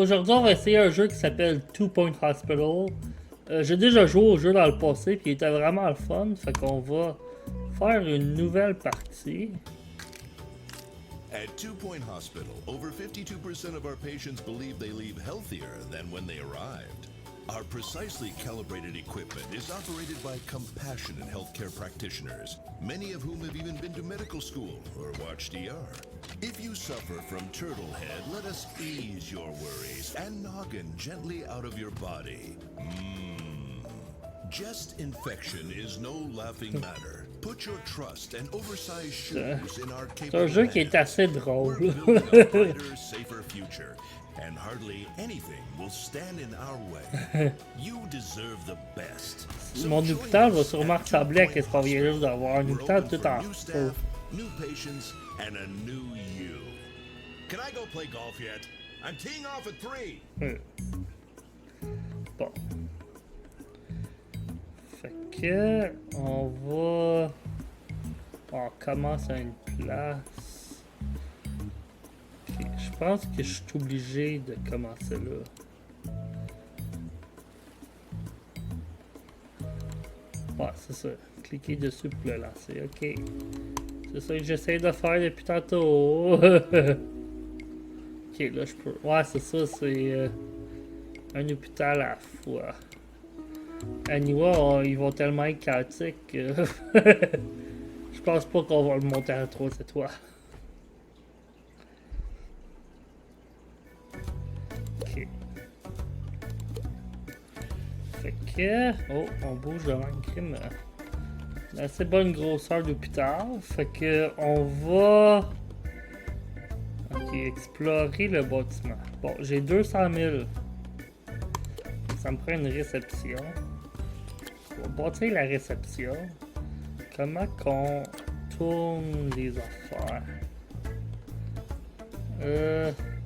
Aujourd'hui, on va essayer un jeu qui s'appelle Two Point Hospital. J'ai déjà joué au jeu dans le passé, puis il était vraiment le fun. Fait qu'on va faire une nouvelle partie. At Two Point Hospital, over 52% of our patients believe they leave healthier than when they arrived. Our precisely calibrated equipment is operated by compassionate healthcare practitioners, many of whom have even been to medical school or watched ER. If you suffer from turtle head, let us ease your worries and noggin gently out of your body. Chest infection is no laughing matter. Put your trust and oversized shoes in our C'est un jeu qui est assez drôle. We're building a brighter, safer future, and hardly anything will stand in our way. You deserve the best. So Mon join hôpital va us sûrement at ressembler à Two ce qu'on vient juste d'avoir. Un We're hôpital open tout for en new faux. staff, new patients, and a new you. Can I go play golf yet? I'm teeing off at 3. Bon. Fait que on va. On commence à une place. Ok, je pense que je suis obligé de commencer là. Ouais, c'est ça. Cliquez dessus pour le lancer. Ok. C'est ça que j'essaie de faire depuis tantôt. Ok, là je peux. Ouais, c'est ça, c'est un hôpital à la fois. Aniwa, ils vont tellement être chaotiques que je pense pas qu'on va le monter à trop cette fois. Ok. Fait que. Oh, on bouge devant le crime. Assez bonne grosseur d'hôpital. Fait que on va. Ok, explorer le bâtiment. Bon, j'ai 200 000. Ça me prend une réception. On va bâtir la réception. Comment qu'on tourne les affaires?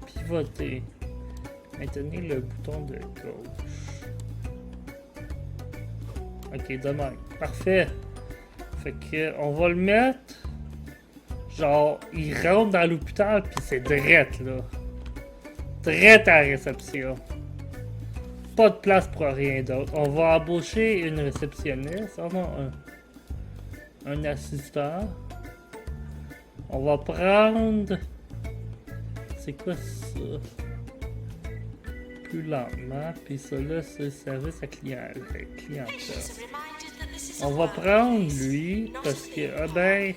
Pivoter. Maintenir le bouton de gauche. Ok, demain. Parfait. Fait que on va le mettre. Genre, il rentre dans l'hôpital puis c'est direct là. Direct à la réception. Pas de place pour rien d'autre. On va embaucher une réceptionniste. Oh non, un assistant. On va prendre. C'est quoi ça? Plus lentement. Puis ça là, c'est service à clientèle. On va prendre lui parce que. Ah ben.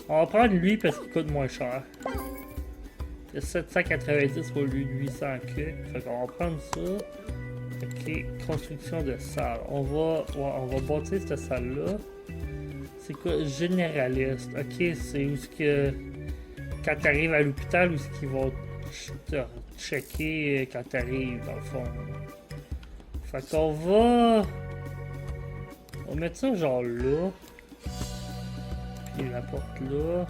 On va prendre lui parce qu'il coûte moins cher. C'est 790 au lieu de 800 cucs. Fait qu'on va prendre ça. Ok, construction de salle. On va bâtir cette salle-là. C'est quoi? Généraliste. Ok, c'est où ce que. Quand t'arrives à l'hôpital, où ce qu'ils vont te checker quand t'arrives, dans le fond. Fait qu'on va. On va mettre ça genre là. Puis la porte là.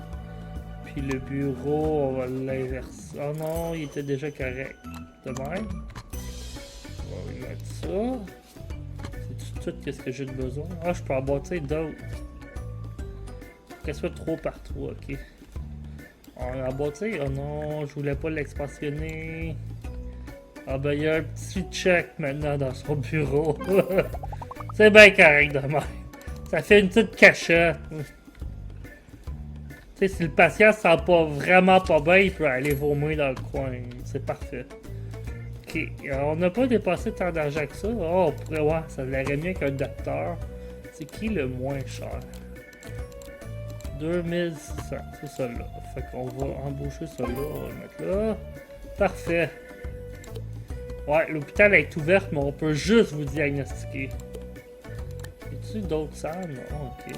Puis le bureau, on va l'inverser. Oh non, il était déjà correct. De même. On va mettre ça. C'est tout ce que j'ai besoin. Ah, je peux en bâtir d'autres. Qu'elle soit trop par 3, ok. On va en bâtir. Oh non, je voulais pas l'expansionner. Ah ben, il y a un petit check maintenant dans son bureau. C'est bien correct de même. Ça fait une petite cachette. Tu sais, si le patient se sent pas vraiment pas bien, il peut aller vomir dans le coin. C'est parfait. Ok, on n'a pas dépassé tant d'argent que ça. Oh, on pourrait voir, ça l'aurait mieux qu'un docteur. C'est qui le moins cher? 2600, c'est ça là. Fait qu'on va embaucher ça là, on va le mettre là. Parfait. Ouais, l'hôpital est ouvert, mais on peut juste vous diagnostiquer. Y a-t-il d'autres salles? Non, ok.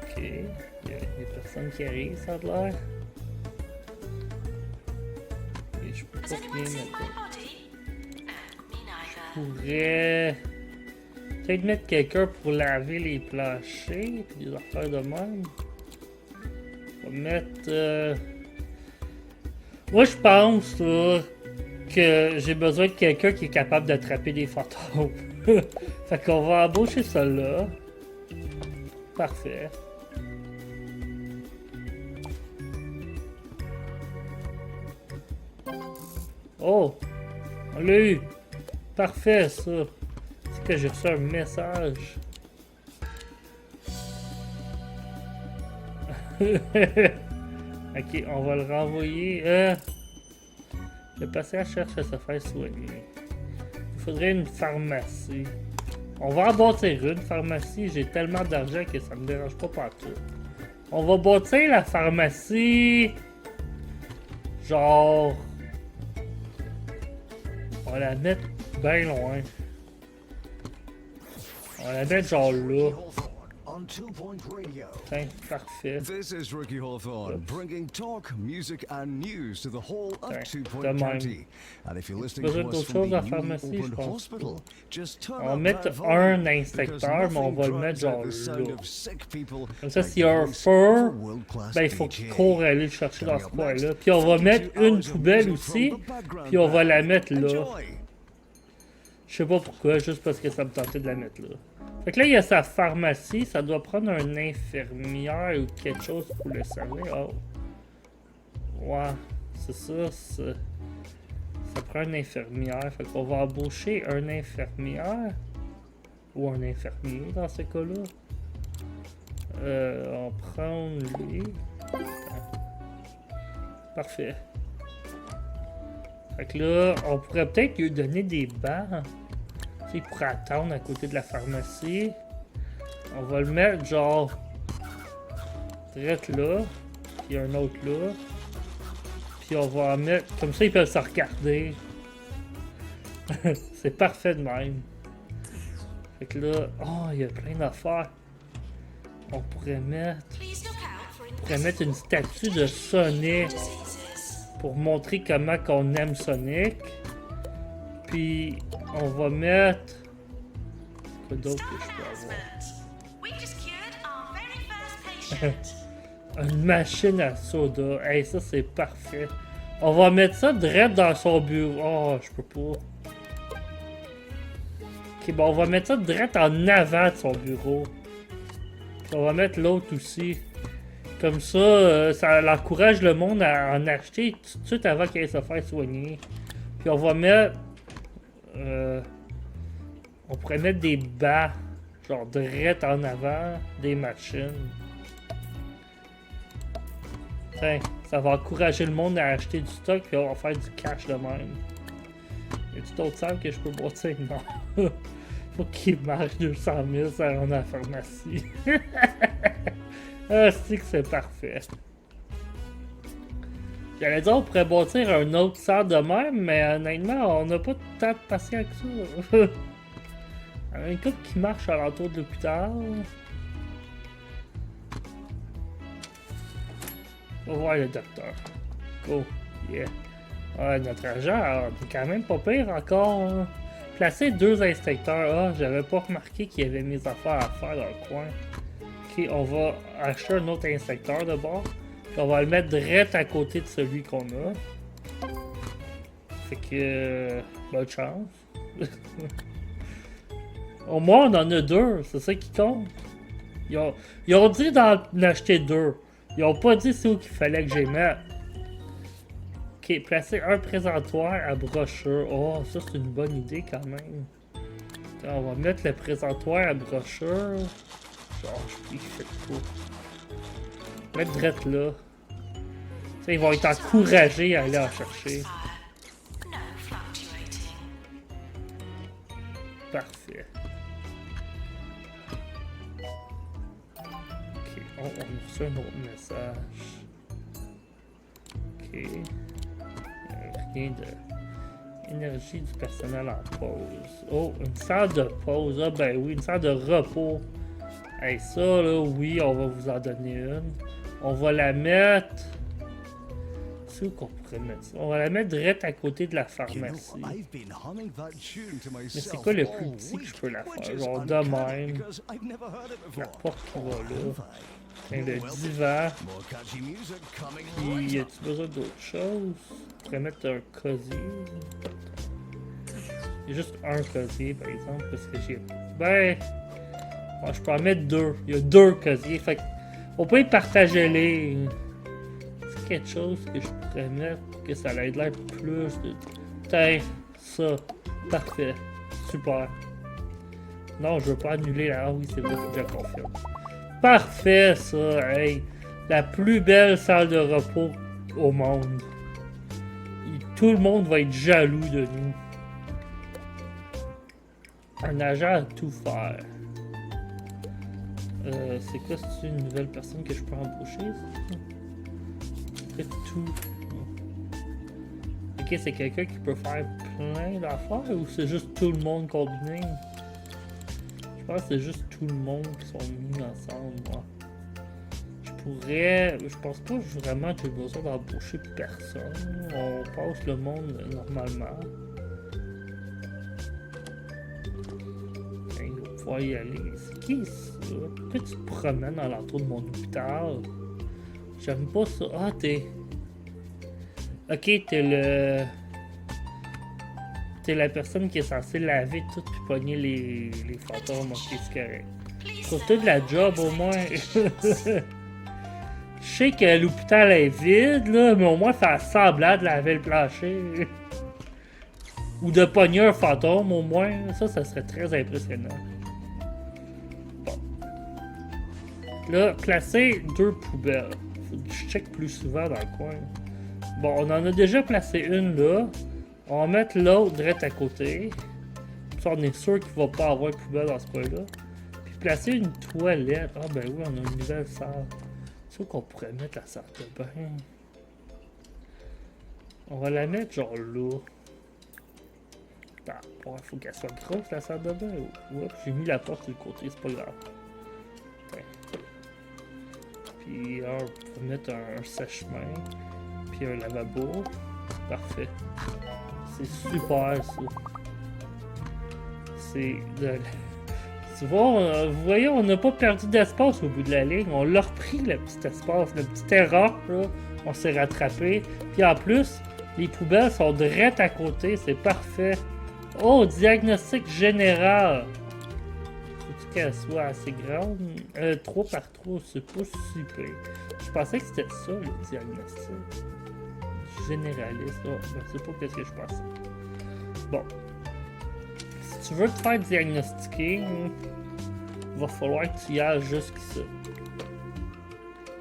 Ok, il y a des personnes qui arrivent, ça a l'air. Et je peux pas rien mettre. Je pourrais peut-être mettre quelqu'un pour laver les planchers, puis des affaires de même. On va mettre. Moi, je pense là, que j'ai besoin de quelqu'un qui est capable d'attraper des fantômes. Fait qu'on va embaucher ça là. Parfait. Oh! On l'a eu! Parfait, ça! C'est que j'ai reçu un message. Ok, on va le renvoyer. Le patient cherche à se faire soigner. Il faudrait une pharmacie. On va en bâtir une pharmacie. J'ai tellement d'argent que ça me dérange pas partout. On va bâtir la pharmacie. Genre... On va la mettre bien loin. On va la mettre genre là. Tiens, parfait. This is Ricky Hawthorne, bringing talk, music, and news to the whole of Okay, 2 Point de même. County. And if you're listening Besoin to us d'autre from chose à the la newly pharmacie, je opened pense hospital, just turn On va up mettre that volume, un because inspecteur, mais on nothing va le mettre drowns out genre the sound là. of sick people Comme ça, like s'il y a un the voice feu, of a world-class ben il faut qu'il DJ. court aller le chercher dans ce Coming up coin-là. next, Puis on va 42 mettre une hours of poubelle music from aussi, the background puis on va la band. mettre là. Enjoy. Je sais pas pourquoi, juste parce que ça me tentait de la mettre là. Fait que là, il y a sa pharmacie, ça doit prendre un infirmière ou quelque chose pour le servir. Oh. Ouais, c'est ça, ça prend une infirmière. Fait qu'on va embaucher un infirmière. Ou un infirmier dans ce cas-là. On prend lui. Parfait. Fait que là, on pourrait peut-être lui donner des bancs. Tu sais, il pourrait attendre à côté de la pharmacie. On va le mettre genre... direct là. Puis un autre là. Puis on va en mettre... Comme ça, ils peuvent se regarder. C'est parfait de même. Fait que là... Oh, il y a plein d'affaires. On pourrait mettre... une statue de Sonic. Pour montrer comment qu'on aime Sonic. Puis on va mettre... Quoi d'autre que je peux avoir? Une machine à soda. Hey, ça c'est parfait. On va mettre ça direct dans son bureau. Oh, je peux pas. Ok, bon, on va mettre ça direct en avant de son bureau. Puis on va mettre l'autre aussi. Comme ça, ça encourage le monde à en acheter tout de suite avant qu'il aille se faire soigner. Puis on va mettre... on pourrait mettre des bas, genre direct en avant des machines. Tiens, ça va encourager le monde à acheter du stock puis on va faire du cash de même. Y a-t-il d'autres salles que je peux bâtir? Non. Faut qu'il marche 200 000 ça rend à la pharmacie. Ah, c'est parfait. J'allais dire on pourrait bâtir un autre salle de même, mais honnêtement, on n'a pas tant de patients que ça. Un couple qui marche à l'entour de l'hôpital. On va voir le docteur. Go. Yeah. Ah, notre agent, est quand même pas pire encore. Hein. Placer 2 inspecteurs. Ah, j'avais pas remarqué qu'il y avait mes affaires à faire dans le coin. Ok, on va acheter un autre inspecteur de bord. Puis on va le mettre direct à côté de celui qu'on a. Fait que... bonne chance. Au moins, on en a 2. C'est ça qui compte. Ils ont dit d'en acheter 2. Ils ont pas dit c'est où qu'il fallait que j'y mette. Ok, placer un présentoir à brochure. Oh, ça c'est une bonne idée quand même. Attends, on va mettre le présentoir à brochure. Genre, je fais pas. Mettre direct là. T'sais, ils vont être encouragés à aller en chercher. Parfait. Ok, on a reçu un autre message. Ok. Rien de... Énergie du personnel en pause. Oh, une salle de pause. Ah ben oui, une salle de repos. Hey, ça là, oui, on va vous en donner une. On va la mettre... C'est où qu'on pourrait mettre ça? On va la mettre direct à côté de la pharmacie. Mais c'est quoi le plus petit que je peux la faire? Genre de même. La porte qui va là. Et le divan. Puis, y a-tu besoin d'autre chose? On pourrait mettre un cosier. Il y a juste un cosier, par exemple, parce que j'ai... Ben... Bon, je peux en mettre 2. Il y a 2 cosiers, fait on peut y partager les... C'est quelque chose que je pourrais mettre pour que ça ait l'air plus Tiens, ça. Parfait. Super. Non, je veux pas annuler la... Ah oui, c'est vrai, je confirme. Parfait, ça. Hey, la plus belle salle de repos au monde. Tout le monde va être jaloux de nous. Un agent à tout faire. C'est quoi, c'est une nouvelle personne que je peux embaucher? Fait tout. Ok, c'est quelqu'un qui peut faire plein d'affaires ou c'est juste tout le monde combiné? Je pense que c'est juste tout le monde qui sont mis ensemble, moi. Je pense pas vraiment que j'ai besoin d'embaucher personne. On passe le monde normalement. Il va pouvoir y aller. C'est qui ça? Pourquoi tu te promènes à l'entour de mon hôpital? J'aime pas ça. Ah, t'es... Ok, t'es la personne qui est censée laver tout puis pogner les fantômes. Ok, c'est correct. Surtout de la job au moins. Je sais que l'hôpital est vide, là, mais au moins faire semblant de laver le plancher. Ou de pogner un fantôme, au moins. Ça serait très impressionnant. Bon. Là, placer 2 poubelles. Faut que je check plus souvent dans le coin. Bon, on en a déjà placé une, là. On va mettre l'autre direct à côté. Puis on est sûr qu'il va pas avoir de poubelle dans ce coin-là. Puis placer une toilette. Ah ben oui, on a une nouvelle salle. C'est sûr qu'on pourrait mettre la salle de bain. On va la mettre genre là. Ah, bon, il faut qu'elle soit grosse la salle de bain. Oups, j'ai mis la porte sur le côté, c'est pas grave. Attends. Puis on va mettre un sèche-main. Puis un lavabo. Parfait. C'est super ça. C'est de... Tu vois, vous voyez, on n'a pas perdu d'espace au bout de la ligne. On l'a repris, le petit espace, le petit erreur, là. On s'est rattrapé. Puis en plus, les poubelles sont directes à côté. C'est parfait. Oh, diagnostic général. Faut-tu qu'elle soit assez grande? 3 par 3, c'est pas super. Je pensais que c'était ça, le diagnostic. Généraliste, là. Je sais pas qu'est-ce que je pensais. Bon. Si tu veux te faire diagnostiquer, il va falloir que tu y ailles jusqu'ici.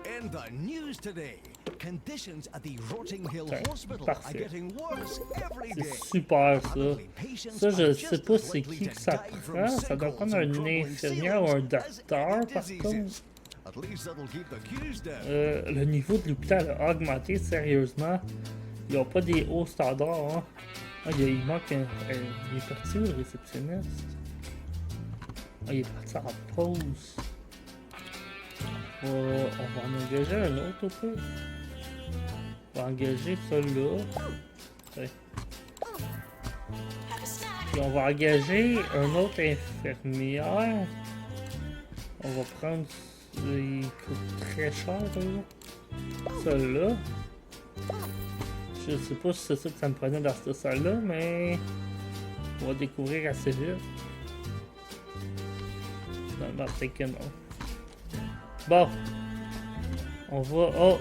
In the news today, conditions at the Rotting Hill Hospital are Parfait. getting worse every day. C'est super ça. Ça, je sais pas c'est qui que ça prend. Ça doit prendre un infirmière ou un docteur, par contre. At least that'll keep the queues down. Le niveau de l'hôpital a augmenté sérieusement. Ils n'ont pas des hauts standards. Hein. Ah, il manque un. Il est parti le réceptionniste. Ah, il est parti en pause. On va en engager un autre au pire. On va engager celui-là. Ouais. Puis on va engager un autre infirmière. On va prendre. Il coûte très cher, celui-là. Je sais pas si c'est ça que ça me prenait dans cette salle-là, mais on va découvrir assez vite. Non, peut-être que non. Bon. On va... Oh!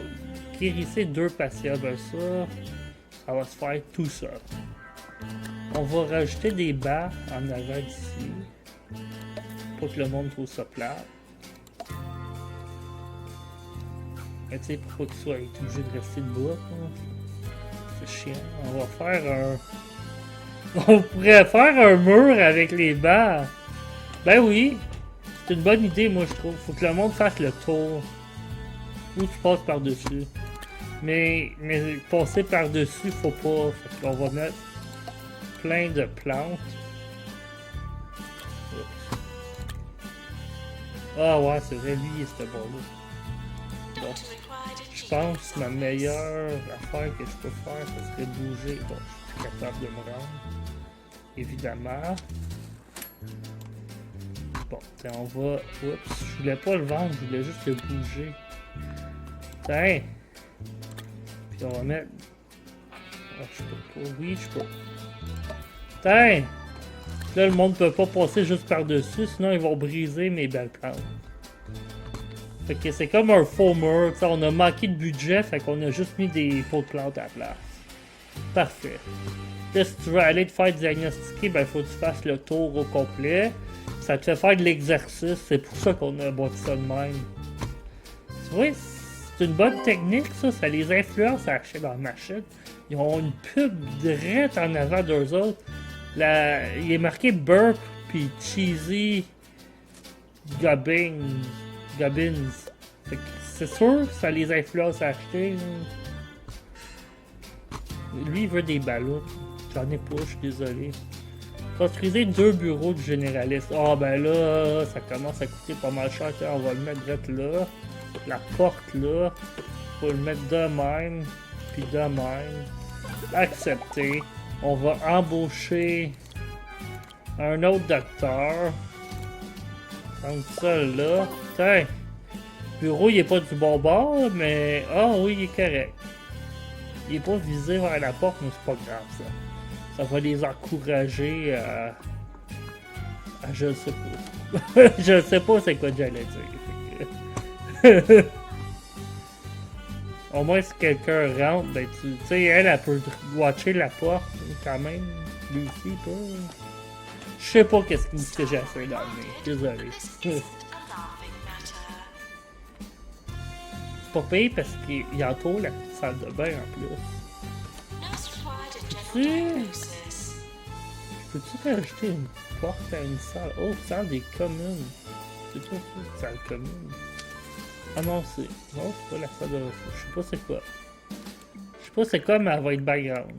Guérissez 2 patients. Ben ça va se faire tout seul. On va rajouter des bancs en avant d'ici. Pour que le monde trouve ça plate. Mais tu sais, pour pas qu'il soit obligé de rester debout. C'est chiant. On va faire un... On pourrait faire un mur avec les bancs. Ben oui. C'est une bonne idée, moi, je trouve. Faut que le monde fasse le tour. Ou tu passes par-dessus. Mais passer par-dessus, faut pas. Fait qu'on va mettre plein de plantes. Oups. Ah ouais, c'est vrai, lui, c'était bon là. Bon. Je pense que la meilleure affaire que je peux faire, ce serait bouger. Bon, je suis capable de me rendre. Évidemment. Bon, on va... Oups, je voulais pas le vendre, je voulais juste le bouger. Tiens! Puis on va mettre... Oh, je peux pas... Oui, je peux. Tiens! Là, le monde peut pas passer juste par-dessus, sinon ils vont briser mes belles plantes. Fait que c'est comme un faux mur, t'sais, on a manqué de budget, fait qu'on a juste mis des pots de plantes à la place. Parfait. Là, si tu veux aller te faire diagnostiquer, ben, il faut que tu fasses le tour au complet. Ça te fait faire de l'exercice. C'est pour ça qu'on a bâti ça de même. Tu vois, c'est une bonne technique, ça. Ça les influence à acheter leur machine. Ils ont une pub direct en avant d'eux autres. Il est marqué Burp puis Cheesy Gubbins. Fait que c'est sûr que ça les influence à acheter. Lui, il veut des ballons. J'en ai pas, je suis désolé. Construisez 2 bureaux du généraliste. Ah ben là, ça commence à coûter pas mal cher. On va le mettre direct là. La porte là. Faut le mettre de même. Puis de même. Accepter. On va embaucher un autre docteur. Donc ça là. Tiens. Le bureau il est pas du bon bord, mais. Ah oui, il est correct. Il est pas visé vers la porte, mais c'est pas grave ça. Ça va les encourager à je sais pas. Je sais pas c'est quoi que j'allais dire. Au moins si quelqu'un rentre, ben tu sais, elle peut watcher la porte quand même. Lui aussi pas. Je sais pas qu'est-ce que j'ai fait dans le nez. Désolé. C'est pas payé parce qu'il entoure la petite salle de bain en plus. Peux-tu rajouter une porte à une salle? Oh, salle des communes. C'est quoi ça, salle commune? Ah non, c'est. Non, c'est pas la salle de. Je sais pas c'est quoi. Je sais pas c'est quoi, mais elle va être background.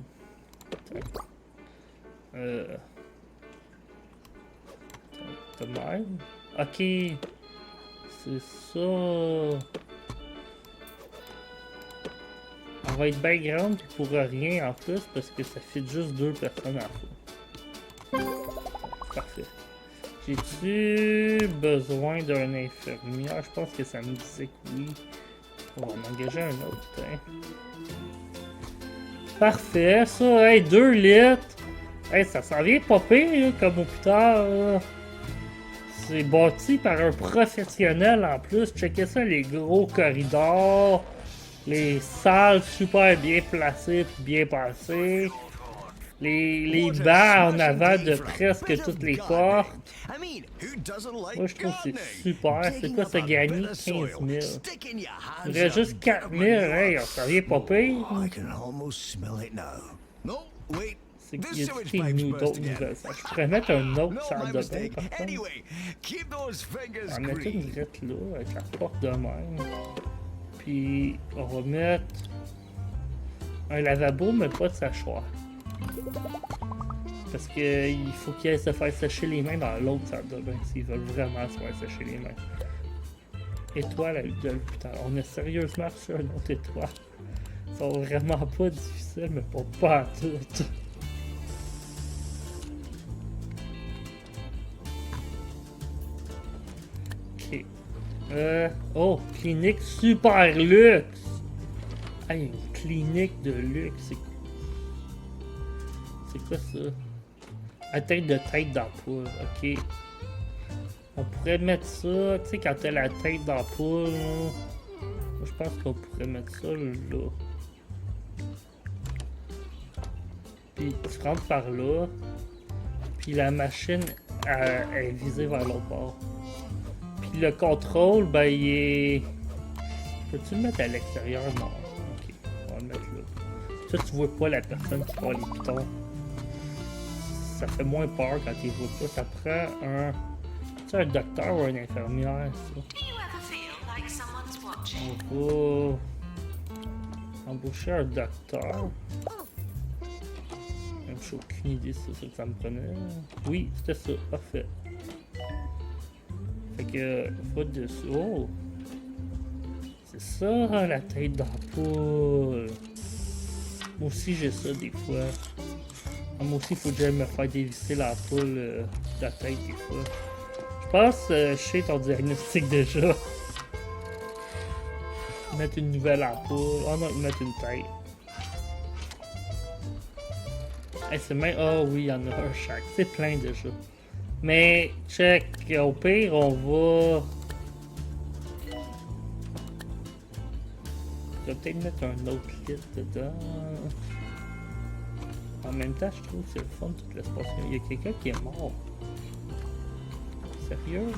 De même. Ok. C'est ça. On va être background puis pour rien en plus parce que ça fait juste 2 personnes en fois. Parfait. J'ai-tu besoin d'un infirmière? Je pense que ça me disait que oui. On va en engager un autre. Hein. Parfait, ça, hey, 2 litres. Hey, ça s'en vient pas pire, là, comme hôpital. Là. C'est bâti par un professionnel en plus. Checkez ça, les gros corridors. Les salles super bien placées et bien passées. Les bancs en avant de presque toutes les portes. Moi je trouve que c'est super. C'est quoi ça gagner 15 000? Il reste juste 4 000. Hey, ça vient pas pire. C'est qu'il y a d'autres nouvelles. Je pourrais mettre un autre salle de bain par contre. On va mettre une direct là avec la porte de même. Puis on va mettre un lavabo mais pas de séchoir. Parce que il faut qu'ils aillent se faire sécher les mains dans l'autre salle de bain s'ils veulent vraiment se faire sécher les mains. Étoile de l'hôpital. On a sérieusement reçu un autre étoile. Ils sont vraiment pas difficiles, mais pas à tout. Ok. Oh, clinique super luxe! Ah, une clinique de luxe, c'est quoi ça? Atteinte de tête d'ampoule, ok. On pourrait mettre ça, tu sais, quand t'as la tête d'ampoule, je pense qu'on pourrait mettre ça là. Puis tu rentres par là, puis la machine est visée vers l'autre bord. Puis le contrôle, ben il est... Peux-tu le mettre à l'extérieur? Non. Ok, on va le mettre là. Ça, tu vois pas la personne qui prend les pitons. Ça fait moins peur quand il voit pas. Ça prend un... Tu un docteur ou un infirmière, ça. On va... embaucher un docteur. Même j'ai aucune idée si c'est ça que ça me prenait. Oui, c'était ça. Parfait. Fait que... Faut dessus. Oh! C'est ça, la tête d'ampoule. Moi aussi, j'ai ça des fois. Moi aussi, il faut que j'aille me faire dévisser l'ampoule de la tête des fois. Je pense je sais ton diagnostic déjà. Mettre une nouvelle ampoule. Oh non, mettre une tête. Hey, c'est même... Oh oui, il y en a un chaque. C'est plein déjà. Mais, check. Au pire, on va... Je vais peut-être mettre un autre lit dedans. En même temps, je trouve que c'est le fun tout l'espace. Il y a quelqu'un qui est mort. Sérieux?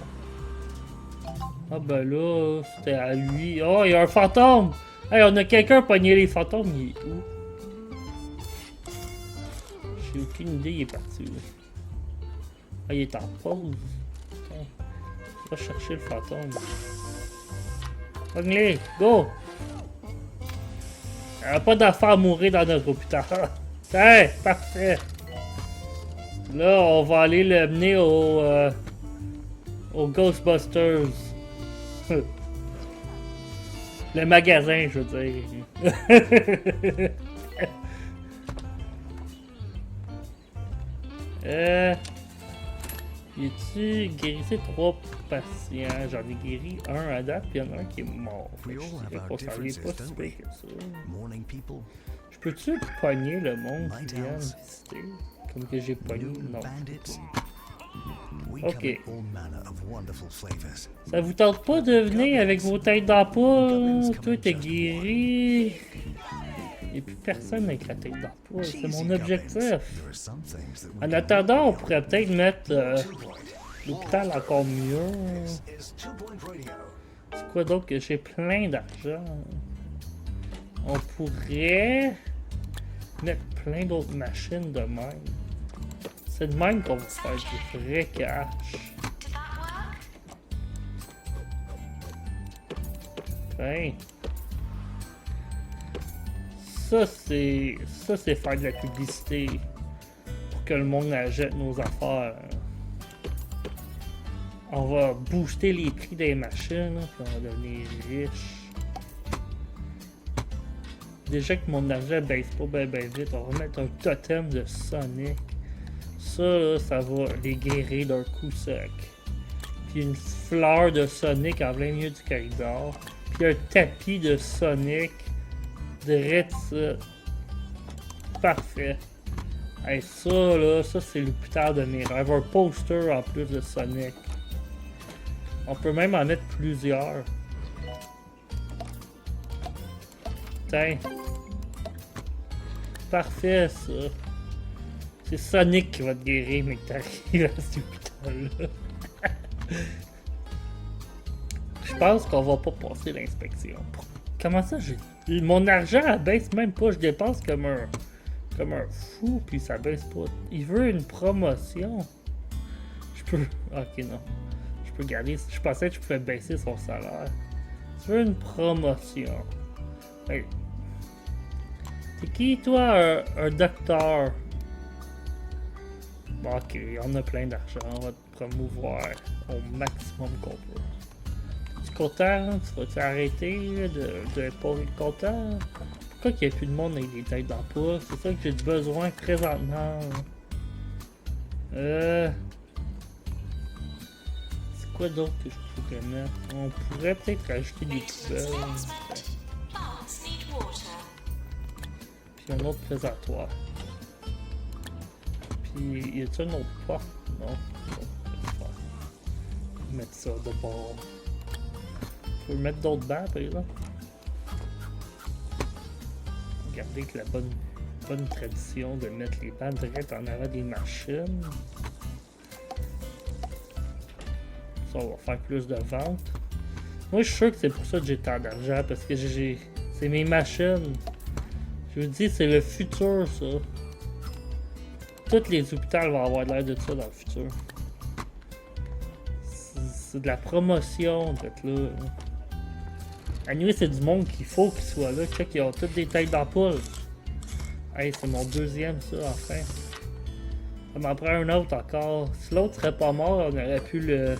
Ah ben là, c'était à lui. Oh, il y a un fantôme! Hey, on a quelqu'un pogné les fantômes, il est où? J'ai aucune idée, il est parti où? Ah, il est en pause. Attends. On va chercher le fantôme. Pogne-les, go! Il n'y a pas d'affaire à mourir dans notre hôpital. Tiens, parfait. Là, on va aller le mener au Ghostbusters. Le magasin, je veux dire. J'ai-tu guérissé 3 patients? J'en ai guéri un à date, puis il y en a un qui est mort. Fait que je dirais qu'on s'en est pas si pire que ça. Morning people. Je peux-tu pogner le monde qui vient me Lighthouse. visiter? Comme que j'ai pogné? Non. Bandits. We Ok. cover all manner of wonderful flavors. Ça vous tente pas de venir avec vos têtes d'ampoule? Toi, t'es guéri. Et puis personne avec la tête d'ampoule. C'est mon objectif. There are some things that we En attendant, on pourrait peut-être mettre l'hôpital encore mieux. is 2 Point Radio. C'est quoi d'autre que j'ai plein d'argent? On pourrait mettre plein d'autres machines de même. C'est de même qu'on va faire du vrai cash. Hein? Ça c'est faire de la publicité pour que le monde achète nos affaires. On va booster les prix des machines, puis on va devenir riche. Déjà que mon argent baisse pas ben vite, on va mettre un totem de Sonic. Ça, là, ça va les guérir d'un coup sec. Puis une fleur de Sonic en plein milieu du corridor. Puis un tapis de Sonic. Direct ça. Parfait. Hey, ça là, ça c'est l'hôpital de mes rêves. Un poster en plus de Sonic. On peut même en mettre plusieurs. Tiens. Parfait ça. C'est Sonic qui va te guérir, mais que t'arrives à cet hôpital-là. Je pense qu'on va pas passer l'inspection. Comment ça, mon argent elle baisse même pas, je dépense comme un fou, puis ça baisse pas. Il veut une promotion. Je peux... Ok, non. Je peux garder... Je pensais que je pouvais baisser son salaire. Tu veux une promotion. Hey. T'es qui, toi? Un docteur. Bon, ok, on a plein d'argent. On va te promouvoir au maximum qu'on peut. Tu es content? Tu vas-tu arrêter de pas être content? Pourquoi qu'il n'y a plus de monde avec des têtes d'ampoule? C'est ça que j'ai besoin présentement. C'est quoi d'autre que je pourrais mettre? On pourrait peut-être rajouter des poubelles. Puis un autre présentoir. Puis y a-t-il une autre porte? Non. Mettre ça de bord. Je peux mettre d'autres bancs par exemple. Regardez que la bonne tradition de mettre les bancs direct en avant des machines. Ça, on va faire plus de ventes. Moi, je suis sûr que c'est pour ça que j'ai tant d'argent, parce que c'est mes machines. Je vous dis, c'est le futur, ça. Tous les hôpitaux vont avoir l'air de ça dans le futur. C'est de la promotion d'être là. Anyway, c'est du monde qu'il faut qu'ils soient là. Check, ils ont toutes des têtes d'ampoule. Hey, c'est mon deuxième, ça, enfin. Ça m'en prend un autre encore. Si l'autre serait pas mort, on aurait pu le...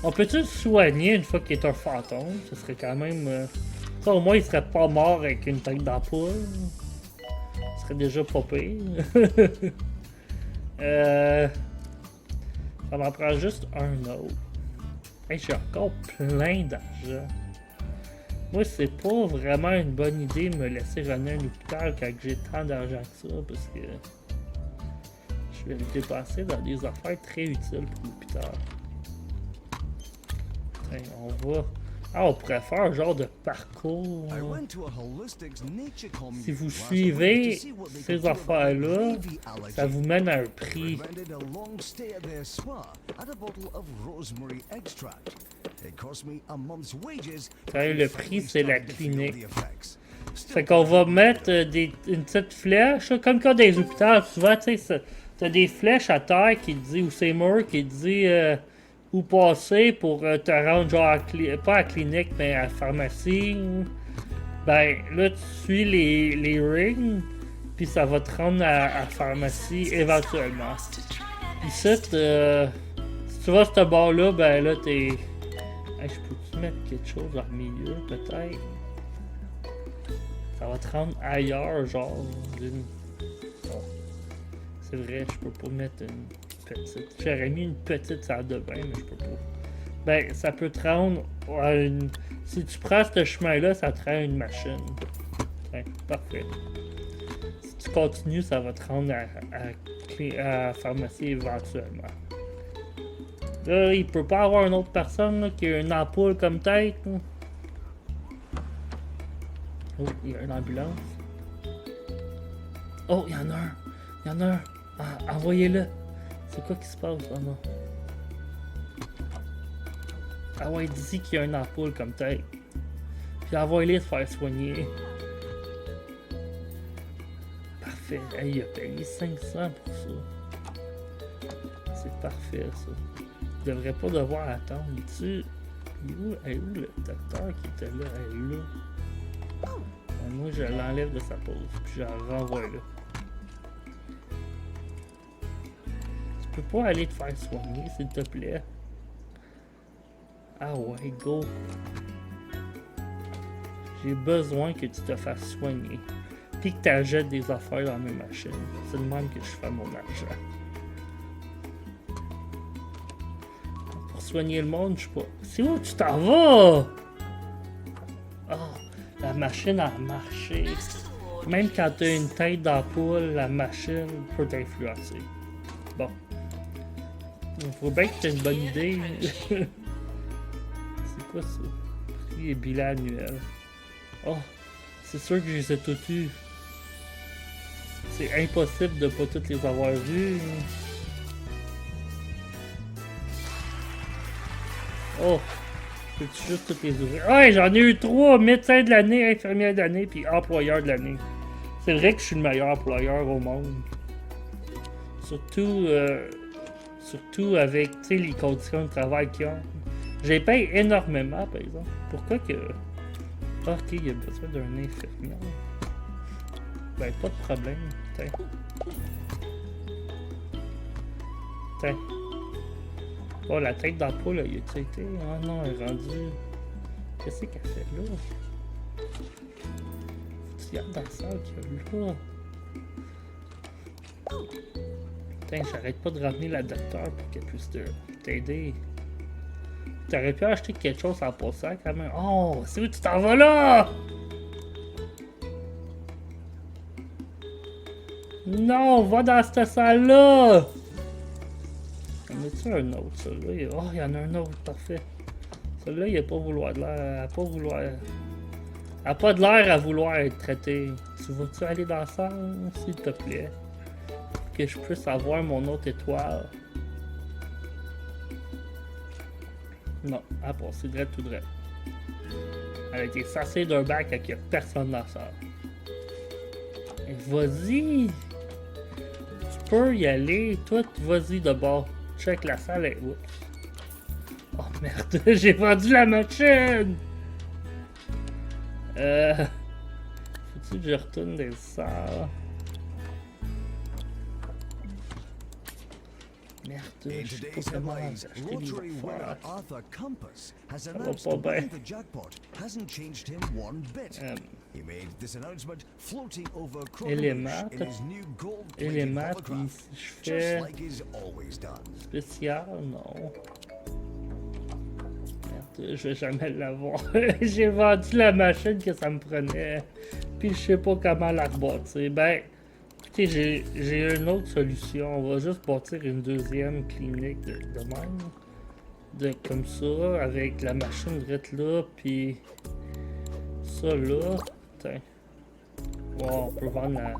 On peut-tu le soigner une fois qu'il est un fantôme? Ce serait quand même... Ça, au moins, il serait pas mort avec une tête d'ampoule. Ce serait déjà pas pire. Ça m'en prend juste un autre. Hey, j'ai encore plein d'argent. Moi, c'est pas vraiment une bonne idée de me laisser runner un hôpital quand j'ai tant d'argent que ça, parce que je vais le dépasser dans des affaires très utiles pour l'hôpital. Hey, on va Ah, on pourrait faire un genre de parcours. I went to a holistics nature commune Si vous last suivez week to see what they ces could do about affaires-là, AV allergy. ça vous mène à un prix. Recommended a long stay at their spa and a bottle of rosemary extract. It cost me a month's wages. Ouais, le prix, c'est la clinique. The effects. Fait qu'on va mettre une petite flèche, là, comme quand des hôpitaux, souvent, tu sais, t'as des flèches à terre qui te dit, ou c'est mur qui te dit où passer pour te rendre, genre, pas à la clinique, mais à la pharmacie. Ben, là, tu suis les rings, puis ça va te rendre à la pharmacie éventuellement. Ici, si tu vas à ce bord-là, ben là, t'es... Hey, je peux-tu mettre quelque chose en milieu, peut-être? Ça va te rendre ailleurs, genre, d'une... Oh. C'est vrai, je peux pas mettre une petite... J'aurais mis une petite salle de bain, mais je peux pas. Ben, ça peut te rendre à une... Si tu prends ce chemin-là, ça te rend à une machine. Ouais, parfait. Si tu continues, ça va te rendre à la pharmacie éventuellement. Là, il peut pas avoir une autre personne là, qui a une ampoule comme tête. Là. Oh, il y a une ambulance. Oh, il y en a un. Il y en a un. Ah, envoyez-le. C'est quoi qui se passe, vraiment? Ah ouais, dis qu'il y a une ampoule comme tête. Puis envoyez-le se faire soigner. Parfait. Hey, il a payé 500 pour ça. C'est parfait, ça. Il devrait pas devoir attendre. Elle est où le docteur qui était là? Elle est là. Moi, je l'enlève de sa pause, puis je la renvoie là. Tu peux pas aller te faire soigner, s'il te plaît? Ah ouais, go! J'ai besoin que tu te fasses soigner, puis que tu achètes des affaires dans mes machines. C'est de même que je fais mon argent. Pour soigner le monde, je sais pas. C'est où tu t'en vas? Oh! La machine a marché. Même quand tu as une tête d'ampoule, la machine peut t'influencer. Bon. Il faut bien que tu aies une bonne idée. C'est quoi ça? Prix et bilan annuel. Oh, c'est sûr que je les ai tous eus. C'est impossible de pas toutes les avoir vus. Oh! Peux-tu juste toutes les ouvrir? Ouais, j'en ai eu 3, médecin de l'année, infirmière de l'année, puis employeur de l'année. C'est vrai que je suis le meilleur employeur au monde. Surtout avec, tu sais, les conditions de travail qu'ils ont. J'ai payé énormément, par exemple. Pourquoi que... Ah, ok, il y a besoin d'un infirmière. Ben, pas de problème. Tiens. Tiens. Oh, la tête d'ampoule, il a été. Ah non, elle est rendue. Qu'est-ce qu'elle fait là? Faut-tu y aller dans la salle qu'il y a là? Putain, j'arrête pas de ramener la docteur pour qu'elle puisse t'aider. T'aurais pu acheter quelque chose en passant quand même. Oh, c'est où tu t'en vas là? Non, va dans cette salle-là! En a-tu un autre, celui-là? Oh, il y en a un autre, parfait. Celui-là, il n'a pas vouloir de l'air. Elle n'a pas vouloir. Elle n'a pas de l'air à vouloir être traité. Tu vas-tu aller dans la salle, s'il te plaît? Pour que je puisse avoir mon autre étoile. Non, elle a passé droit tout droit. Elle a été sassée d'un bac et qu'il n'y a personne dans la salle. Et vas-y! Tu peux y aller. Toi, vas-y de bord. Check la salle et... Oups. Oh merde, j'ai vendu la machine! Faut-tu que je retourne dans les salles? Merde, je sais pas comment acheter les affaires. Arthur Compass has va announced pas the bien. winning the jackpot hasn't changed him one bit. He made this announcement floating over Élément, in his new gold-plated élément, puis hovercraft, si je just fais like he's always done. spécial, non. Merde, je vais jamais l'avoir. J'ai vendu la machine que ça me prenait, puis je sais pas comment la rebâtir. Ben, écoutez, j'ai une autre solution. On va juste bâtir une deuxième clinique de même. de comme ça, avec la machine drette là, puis ça là. Putain. Wow, on peut vendre la...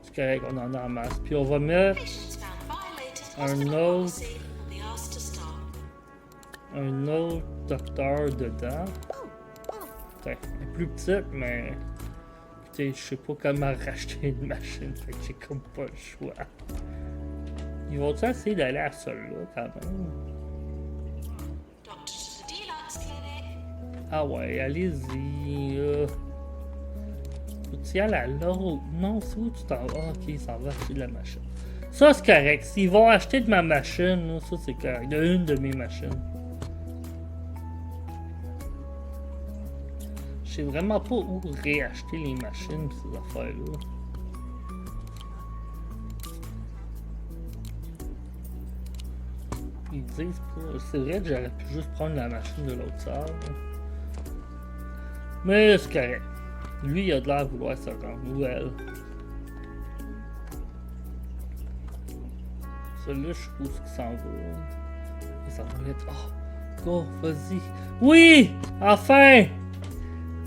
C'est correct, on en a en masse. Puis on va mettre un autre docteur dedans. Putain, elle est plus petite, mais... Écoutez, je sais pas comment racheter une machine, fait que j'ai comme pas le choix. Ils vont-tu essayer d'aller à celle-là, quand même? Ah ouais, allez-y. Faut-tu y aller à l'autre? Non, c'est où tu t'en vas? Ah, ok, il s'en va acheter de la machine. Ça, c'est correct. S'ils vont acheter de ma machine, là, ça, c'est correct. De une de mes machines. Je sais vraiment pas où réacheter les machines pis ces affaires-là. Ils disent pas. C'est vrai que j'aurais pu juste prendre la machine de l'autre salle. Mais c'est correct. Lui, il a de l'air de vouloir se rendre. Ou elle. Celui-là, je suppose qu'il s'en va. Il s'en va être. Oh, go, vas-y. Oui! Enfin!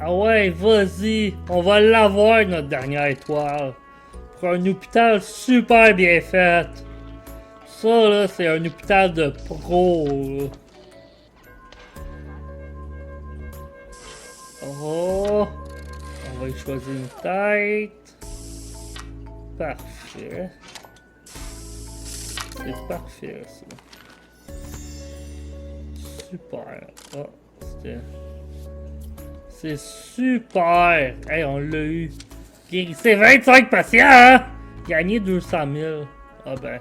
Ah ouais, vas-y. On va l'avoir, notre dernière étoile. Pour un hôpital super bien fait. Ça, là, c'est un hôpital de pro, là. Oh! On va y choisir une tête. Parfait. C'est parfait, ça. Super. Oh, c'était... C'est super! Hey, on l'a eu. Guérissez 25 patients, hein? Gagné 200 000. Ah ben,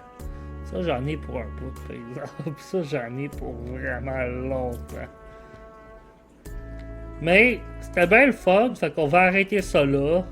ça j'en ai pour un bout, par exemple. Ça j'en ai pour vraiment longtemps. Mais, c'était bien le fun, fait qu'on va arrêter ça là.